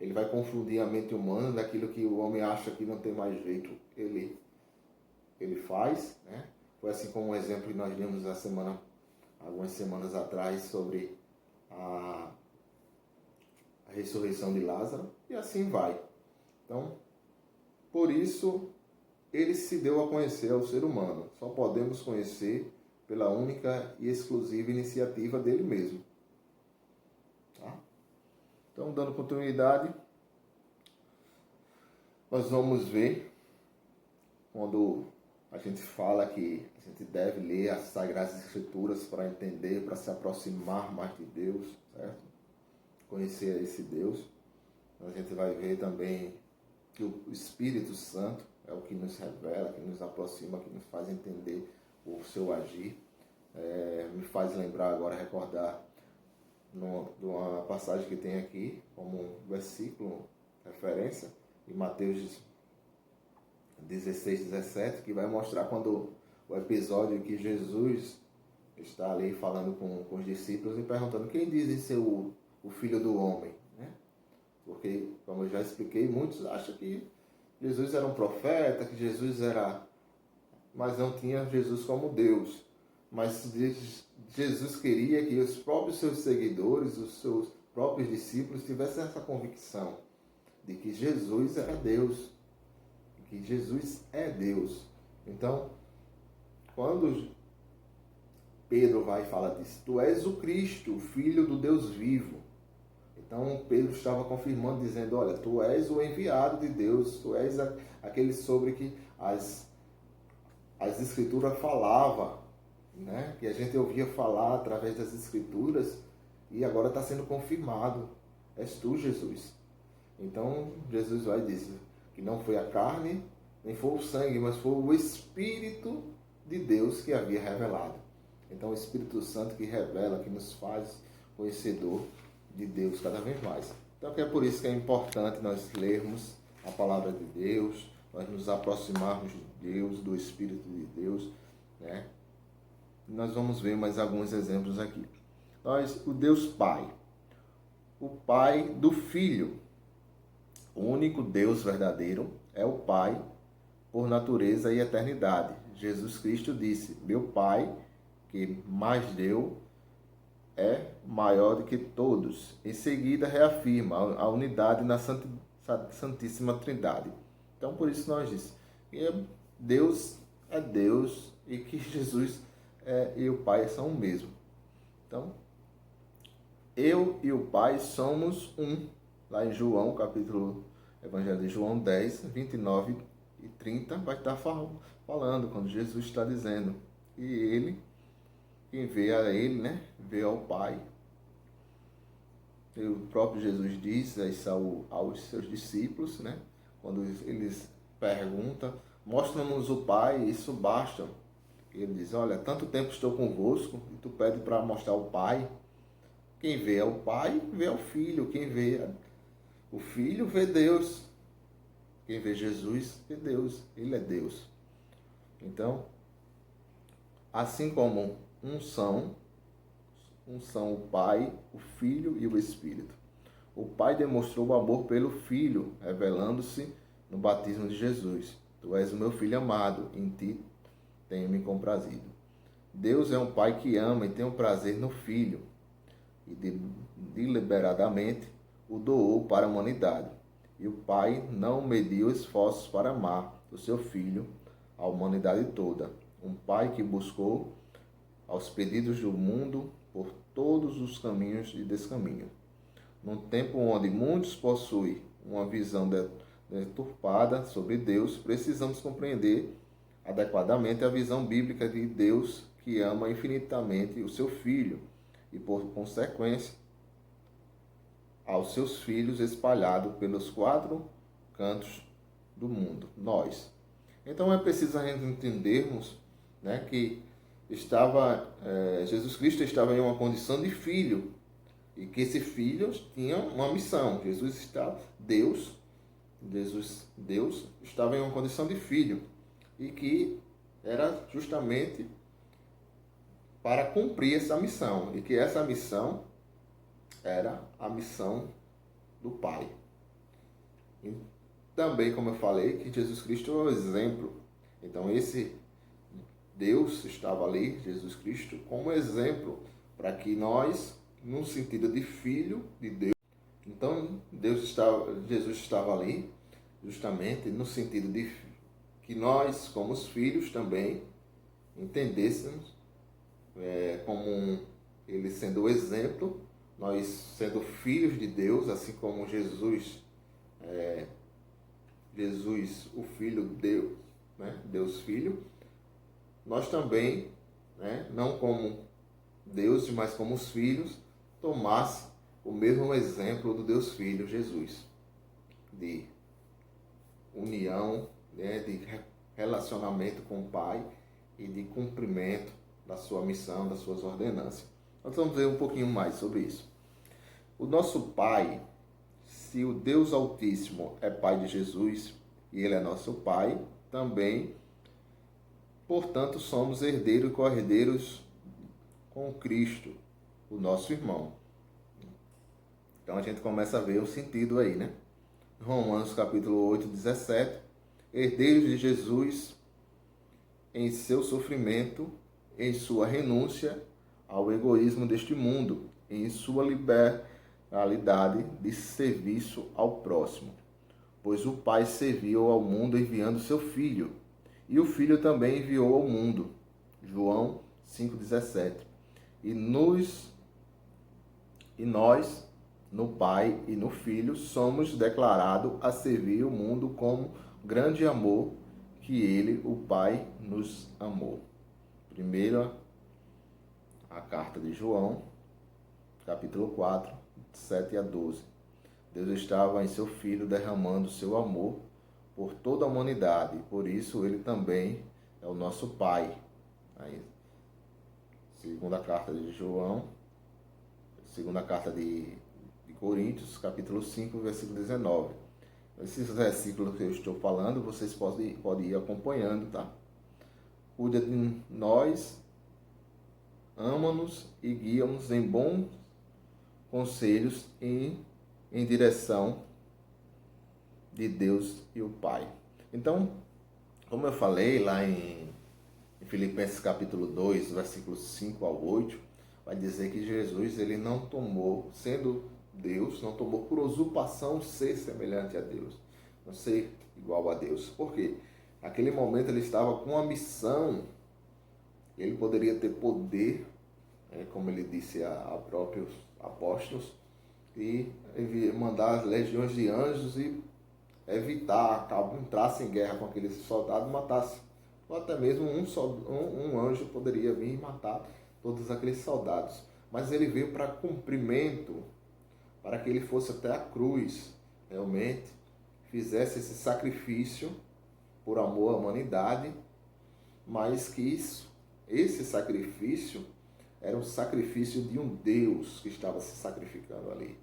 ele vai confundir a mente humana daquilo que o homem acha que não tem mais jeito, ele faz, né? Foi assim como um exemplo que nós demos algumas semanas atrás sobre a ressurreição de Lázaro, e assim vai. Então, por isso, ele se deu a conhecer ao ser humano. Só podemos conhecer pela única e exclusiva iniciativa dele mesmo. Tá? Então, dando continuidade, nós vamos ver, quando a gente fala que a gente deve ler as Sagradas Escrituras para entender, para se aproximar mais de Deus, certo? Conhecer esse Deus. A gente vai ver também que o Espírito Santo é o que nos revela, que nos aproxima, que nos faz entender o seu agir. Me faz lembrar agora, recordar de uma passagem que tem aqui, como um versículo, referência, em Mateus 16, 17, que vai mostrar quando o episódio que Jesus está ali falando com os discípulos e perguntando, quem dizem ser o Filho do Homem? Né? Porque, como eu já expliquei, muitos acham que Jesus era um profeta, que Jesus era... mas não tinha Jesus como Deus. Mas Jesus queria que os próprios seus seguidores, os seus próprios discípulos tivessem essa convicção de que Jesus era Deus. Que Jesus é Deus. Então, quando Pedro vai e fala disso, tu és o Cristo, o Filho do Deus vivo. Então, Pedro estava confirmando, dizendo, olha, tu és o enviado de Deus, tu és aquele sobre que as Escrituras falavam, né? Que a gente ouvia falar através das Escrituras, e agora está sendo confirmado. És tu, Jesus. Então, Jesus vai dizer que não foi a carne, nem foi o sangue, mas foi o Espírito de Deus que havia revelado. Então, o Espírito Santo que revela, que nos faz conhecedor de Deus cada vez mais. Então, é por isso que é importante nós lermos a palavra de Deus, nós nos aproximarmos de Deus, do Espírito de Deus, né? Nós vamos ver mais alguns exemplos aqui. O Deus Pai, o Pai do Filho, o único Deus verdadeiro é o Pai por natureza e eternidade. Jesus Cristo disse, meu Pai, que mais deu, é maior do que todos. Em seguida, reafirma a unidade na Santíssima Trindade. Então, por isso nós dizemos que Deus é Deus e que Jesus e o Pai são o mesmo. Então, eu e o Pai somos um. Lá em João, capítulo Evangelho de João 10, 29 e 30, vai estar falando, quando Jesus está dizendo, e ele, quem vê a ele, né, vê ao Pai. E o próprio Jesus diz aos seus discípulos, né, quando eles perguntam, mostra-nos o Pai, isso basta. E ele diz, olha, tanto tempo estou convosco, e tu pede para mostrar o Pai. Quem vê ao Pai, vê ao Filho. Quem vê o Filho, vê Deus. Quem vê Jesus, vê Deus. Ele é Deus. Então, assim como são o Pai, o Filho e o Espírito. O Pai demonstrou o amor pelo Filho, revelando-se no batismo de Jesus. Tu és o meu Filho amado, em ti tenho me comprazido. Deus é um Pai que ama e tem um prazer no Filho, e deliberadamente o doou para a humanidade. E o Pai não mediu esforços para amar o seu Filho, a humanidade toda. Um Pai que buscou, aos pedidos do mundo, por todos os caminhos e descaminhos. Num tempo onde muitos possuem uma visão deturpada sobre Deus, precisamos compreender adequadamente a visão bíblica de Deus, que ama infinitamente o seu Filho e, por consequência, aos seus filhos espalhados pelos 4 cantos do mundo, nós. Então é preciso a gente entendermos, né, que Jesus Cristo estava em uma condição de filho, e que esse filho tinha uma missão. Deus estava em uma condição de filho, e que era justamente para cumprir essa missão, e que essa missão era a missão do Pai. E também, como eu falei, que Jesus Cristo é o exemplo. Então esse Deus estava ali, Jesus Cristo, como exemplo para que nós, no sentido de filho de Deus, então Jesus estava ali justamente no sentido de que nós, como os filhos também, entendêssemos como ele sendo o exemplo, nós sendo filhos de Deus, assim como Jesus, o Filho de Deus, né? Deus Filho, nós também, né, não como Deus, mas como os filhos, tomasse o mesmo exemplo do Deus Filho, Jesus, de união, né, de relacionamento com o Pai e de cumprimento da sua missão, das suas ordenanças. Nós vamos ver um pouquinho mais sobre isso. O nosso Pai, se o Deus Altíssimo é Pai de Jesus e Ele é nosso Pai, também, portanto, somos herdeiros e co-herdeiros com Cristo, o nosso irmão. Então a gente começa a ver o sentido aí, né? Romanos capítulo 8, 17. Herdeiros de Jesus em seu sofrimento, em sua renúncia ao egoísmo deste mundo, em sua liberalidade de serviço ao próximo. Pois o Pai serviu ao mundo enviando seu Filho, e o Filho também enviou ao mundo. João 5,17. E nós, no Pai e no Filho, somos declarados a servir o mundo como grande amor que Ele, o Pai, nos amou. Primeira, a carta de João, capítulo 4, 7 a 12. Deus estava em seu Filho derramando seu amor por toda a humanidade, por isso Ele também é o nosso Pai. Aí, segunda carta de João, segunda carta de Coríntios, capítulo 5, versículo 19. Esses versículos que eu estou falando, vocês podem ir acompanhando, tá? Cuida de nós, ama-nos e guia-nos em bons conselhos em direção de Deus e o Pai. Então, como eu falei lá em Filipenses capítulo 2, versículos 5 ao 8, vai dizer que Jesus, ele não tomou, sendo Deus, não tomou por usurpação ser semelhante a Deus, não ser igual a Deus. Por quê? Naquele momento ele estava com uma missão, ele poderia ter poder, como ele disse a próprios apóstolos, e mandar legiões de anjos e evitar, entrasse em guerra com aqueles soldados, matasse. Ou até mesmo um anjo poderia vir e matar todos aqueles soldados. Mas ele veio para cumprimento, para que ele fosse até a cruz, realmente fizesse esse sacrifício por amor à humanidade, mas que esse sacrifício era um sacrifício de um Deus que estava se sacrificando ali.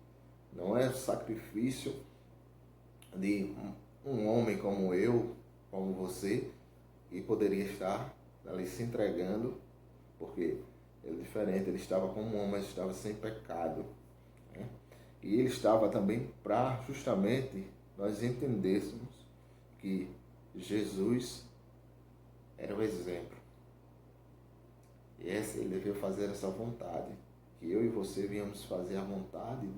Não é o sacrifício de um homem como eu, como você, que poderia estar ali se entregando, porque ele é diferente, ele estava como um homem, mas estava sem pecado, né? E ele estava também para justamente nós entendêssemos que Jesus era o exemplo. E ele devia fazer essa vontade, que eu e você viemos fazer a vontade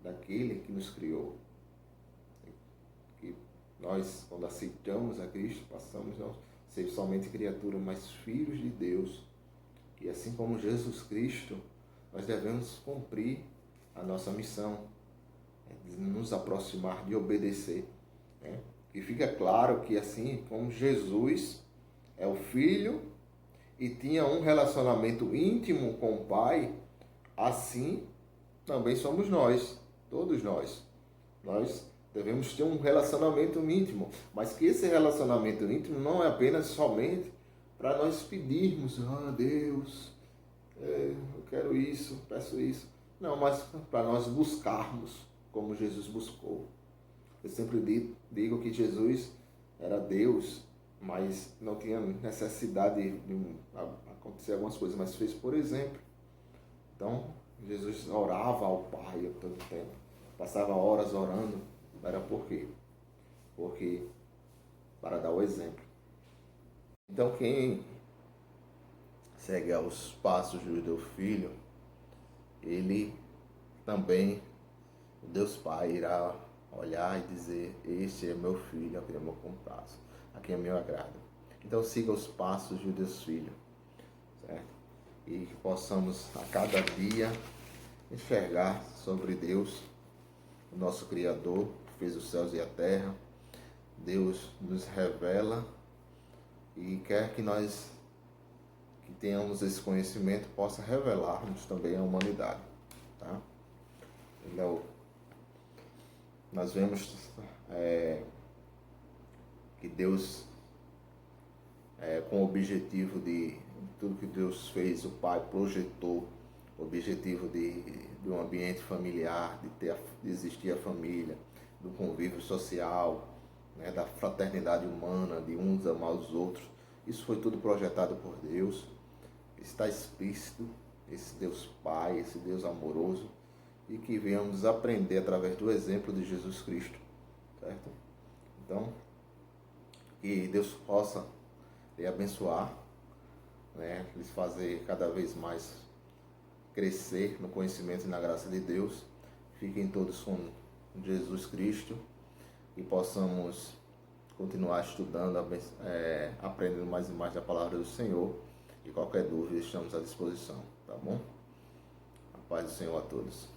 daquele que nos criou. Que nós, quando aceitamos a Cristo, passamos a ser somente criaturas, mas filhos de Deus. E assim como Jesus Cristo, nós devemos cumprir a nossa missão, de nos aproximar, de obedecer, né? E fica claro que assim como Jesus é o Filho e tinha um relacionamento íntimo com o Pai, assim também somos nós, todos nós. Nós devemos ter um relacionamento íntimo, mas que esse relacionamento íntimo não é apenas somente para nós pedirmos, Deus, eu quero isso, peço isso. Não, mas para nós buscarmos como Jesus buscou. Eu sempre digo que Jesus era Deus, mas não tinha necessidade de acontecer algumas coisas, mas fez por exemplo. Então, Jesus orava ao Pai todo o tempo, passava horas orando. Era por quê? Porque para dar o exemplo. Então, quem segue aos passos do Deus Filho, ele também, o Deus Pai, irá olhar e dizer: este é meu filho, a quem eu comprazo, a quem é meu agrado. Então siga os passos de Deus Filho, certo? E que possamos a cada dia enxergar sobre Deus, o nosso Criador, que fez os céus e a terra. Deus nos revela e quer que nós, que tenhamos esse conhecimento, possa revelar-nos também à humanidade, tá? Então, nós vemos que Deus, com o objetivo de tudo que Deus fez, o Pai projetou o objetivo de um ambiente familiar, de existir a família, do convívio social, né, da fraternidade humana, de uns amar os outros. Isso foi tudo projetado por Deus. Está explícito esse Deus Pai, esse Deus amoroso, e que venhamos aprender através do exemplo de Jesus Cristo, certo? Então, que Deus possa lhe abençoar, né? Lhes fazer cada vez mais crescer no conhecimento e na graça de Deus. Fiquem todos com Jesus Cristo e possamos continuar estudando, aprendendo mais e mais da palavra do Senhor. E qualquer dúvida, estamos à disposição, tá bom? A paz do Senhor a todos.